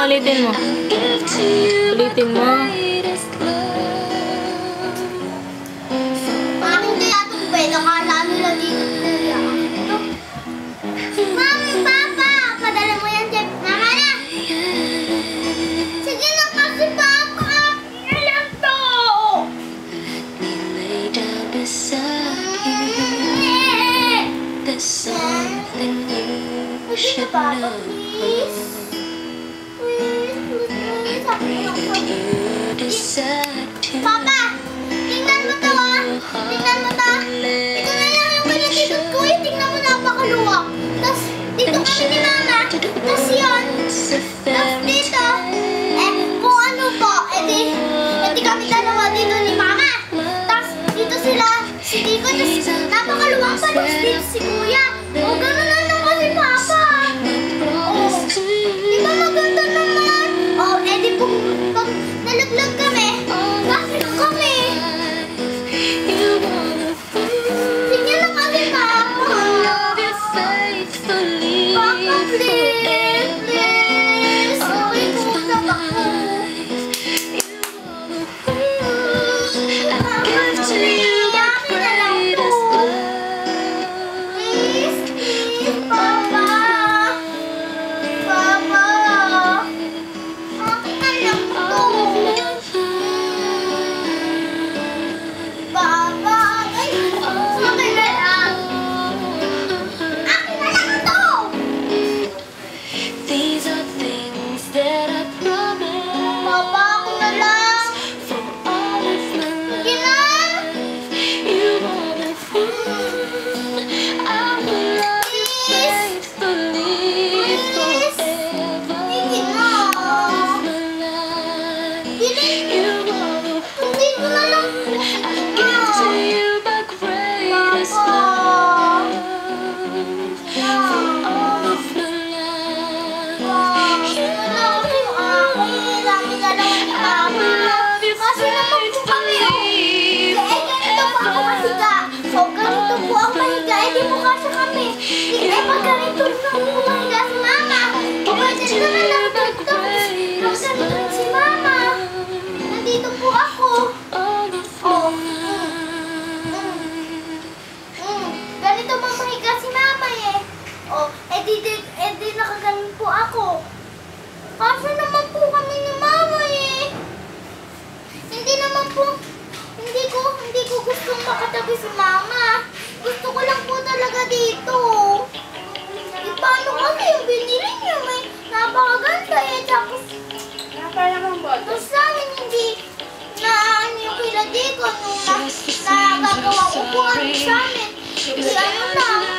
ulitin mo. Ulitin mo. Bakit kaya itong pwede? Nakala nila dito. Mami, Papa! Padala mo yan, Jeff. Mama na! Sige na kasi, Papa! Alam to! There's something you should know. Please? Please? If you decide to Papa! Tingnan mo to, ah! Tingnan mo to! Ito na lang yung pinatitod ko, eh! Tingnan mo, napakaluwag! Tapos, dito kami ni Mama! Tapos yun! Tapos dito! Kung ano po, edi kami dalawa dito ni Mama! Tapos, dito sila, si Tico, tapos napakaluwag pa, tapos dito si Kuya! O, gano'n na lang kasi, Papa! Di ba maganda naman? Edi pag nalaglag kami, bakit kami? Sige lang kasi, Papa! Papa, please! Please! Okay, kusap ako. Papa, please! Akin na lang to. Please! Please, Papa! Papa! Akin na lang to. Papa! Ay! Akin na lang! Akin na lang to! these are things that I promise Papa, ako na lang! for all of my Sige life. na! You wanna I will love you faithfully forever Sige na! of my life. You wanna Hindi ko na lang! I give to you my greatest Papa! love for all of my life. Sige na kasi ako. Kami dalawa ni Mama. Kasi naman po kami, ganito po ako masiga. Ganito po ang mahiga. Di po kasi kami. Pag ganito na po mahiga si Mama. Pwede naman lang dito. Tapos ganito si Mama. Nandito po ako. Ganito ba mahiga si Mama eh? Di nakaganon po ako. Kasi naman po kami ni Mama eh. Hindi ko gustong makatabi si Mama. Gusto ko lang po talaga dito. Paano kasi yung binili niyo? May napakaganda eh. Tapos sa amin hindi na yung kila Dico nung nagagawa upuan sa amin. Hindi ano lang.